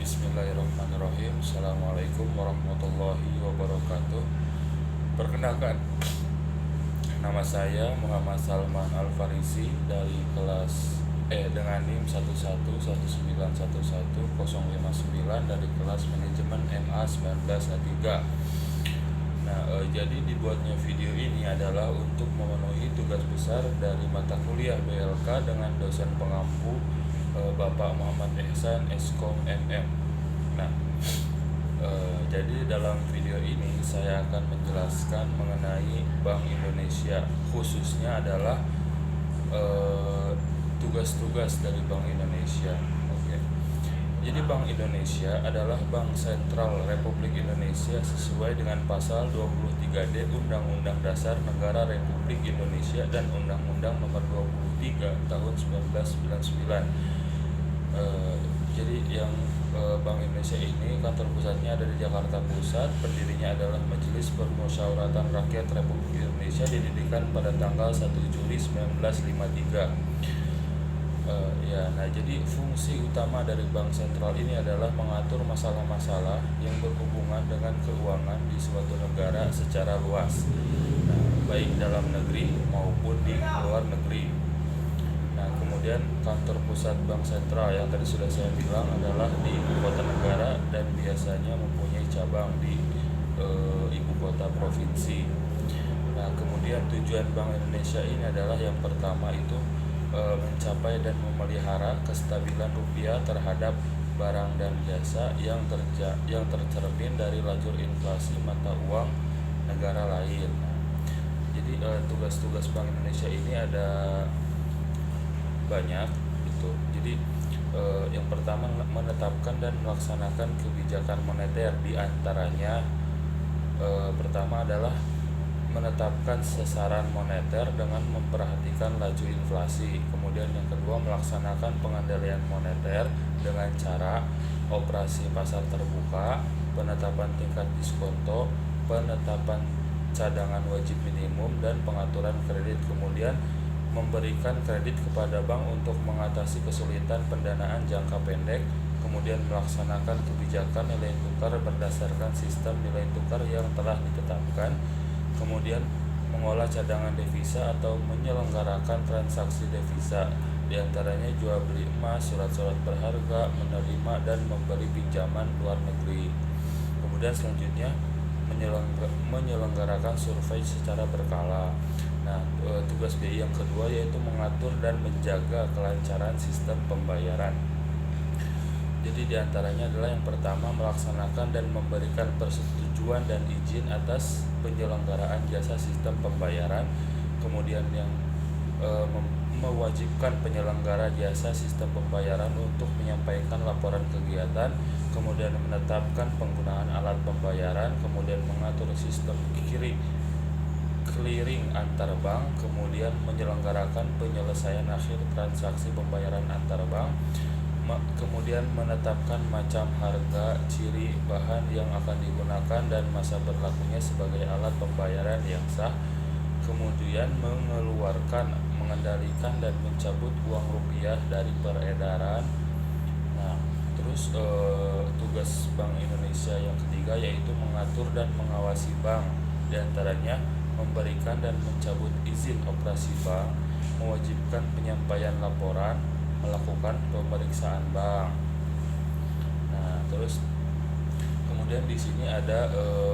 Bismillahirrahmanirrahim. Assalamualaikum warahmatullahi wabarakatuh. Perkenalkan, nama saya Muhammad Salman Al-Farisi dari kelas dengan NIM 111911059 dari kelas manajemen MA 19A3. Jadi dibuatnya video ini adalah untuk memenuhi tugas besar dari mata kuliah BLK dengan dosen pengampu Bapak Muhammad Ihsan Eskom MM. Jadi dalam video ini saya akan menjelaskan mengenai Bank Indonesia, khususnya adalah tugas-tugas dari Bank Indonesia. Oke. Jadi Bank Indonesia adalah Bank Sentral Republik Indonesia sesuai dengan pasal 23D Undang-Undang Dasar Negara Republik Indonesia dan Undang-Undang Nomor 23 Tahun 1999. Jadi yang Bank Indonesia ini kantor pusatnya ada di Jakarta Pusat. Pendirinya adalah Majelis Permusyawaratan Rakyat Republik Indonesia, didirikan pada tanggal 1 Juli 1953. Jadi fungsi utama dari bank sentral ini adalah mengatur masalah-masalah yang berhubungan dengan keuangan di suatu negara secara luas, baik dalam negeri maupun di luar negeri. Kemudian kantor pusat bank sentral yang tadi sudah saya bilang adalah di ibu kota negara dan biasanya mempunyai cabang di ibu kota provinsi. Kemudian tujuan Bank Indonesia ini adalah yang pertama itu mencapai dan memelihara kestabilan rupiah terhadap barang dan jasa yang tercermin dari lajur inflasi mata uang negara lain. Jadi tugas-tugas Bank Indonesia ini ada banyak gitu. Jadi yang pertama menetapkan dan melaksanakan kebijakan moneter, di antaranya pertama adalah menetapkan sasaran moneter dengan memperhatikan laju inflasi. Kemudian yang kedua melaksanakan pengendalian moneter dengan cara operasi pasar terbuka, penetapan tingkat diskonto, penetapan cadangan wajib minimum, dan pengaturan kredit. Kemudian memberikan kredit kepada bank untuk mengatasi kesulitan pendanaan jangka pendek, kemudian melaksanakan kebijakan nilai tukar berdasarkan sistem nilai tukar yang telah ditetapkan, kemudian mengolah cadangan devisa atau menyelenggarakan transaksi devisa, diantaranya jual beli emas, surat-surat berharga, menerima dan memberi pinjaman luar negeri. Kemudian selanjutnya menyelenggarakan survei secara berkala. Tugas BI yang kedua yaitu mengatur dan menjaga kelancaran sistem pembayaran. Jadi diantaranya adalah yang pertama melaksanakan dan memberikan persetujuan dan izin atas penyelenggaraan jasa sistem pembayaran. Kemudian yang mewajibkan penyelenggara jasa sistem pembayaran untuk menyampaikan laporan kegiatan, kemudian menetapkan penggunaan alat pembayaran, kemudian mengatur sistem clearing antar bank, kemudian menyelenggarakan penyelesaian akhir transaksi pembayaran antar bank, kemudian menetapkan macam harga, ciri, bahan yang akan digunakan dan masa berlakunya sebagai alat pembayaran yang sah, kemudian mengeluarkan, mengendalikan dan mencabut uang rupiah dari peredaran. Tugas Bank Indonesia yang ketiga yaitu mengatur dan mengawasi bank, diantaranya memberikan dan mencabut izin operasi bank, mewajibkan penyampaian laporan, melakukan pemeriksaan bank. Kemudian di sini ada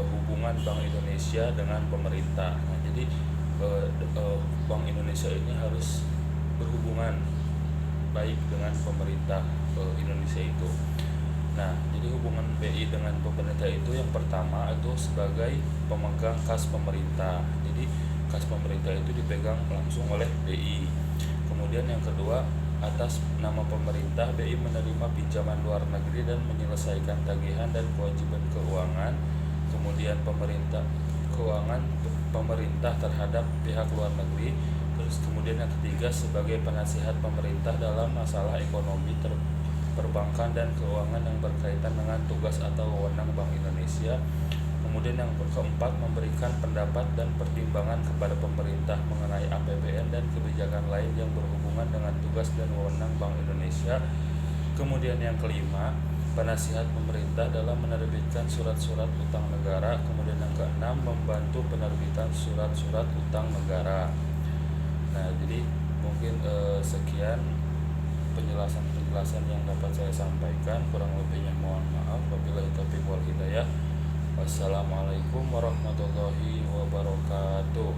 hubungan Bank Indonesia dengan pemerintah. Jadi Bank Indonesia ini harus berhubungan baik dengan pemerintah Indonesia itu. Jadi hubungan BI dengan pemerintah itu yang pertama itu sebagai pemegang kas pemerintah. Jadi kas pemerintah itu dipegang langsung oleh BI. Kemudian yang kedua, atas nama pemerintah BI menerima pinjaman luar negeri dan menyelesaikan tagihan dan kewajiban keuangan. Kemudian pemerintah terhadap pihak luar negeri. Kemudian yang ketiga sebagai penasihat pemerintah dalam masalah ekonomi perbankan dan keuangan yang berkaitan dengan tugas atau wewenang Bank Indonesia. Kemudian yang keempat memberikan pendapat dan pertimbangan kepada pemerintah mengenai APBN dan kebijakan lain yang berhubungan dengan tugas dan wewenang Bank Indonesia. Kemudian yang kelima, penasihat pemerintah dalam menerbitkan surat-surat utang negara. Kemudian yang keenam, membantu penerbitan surat-surat utang negara. Nah, jadi mungkin sekian penjelasan-penjelasan yang dapat saya sampaikan. Kurang lebihnya mohon maaf. Wabillahi taufiq wal hidayah. Wassalamualaikum warahmatullahi wabarakatuh.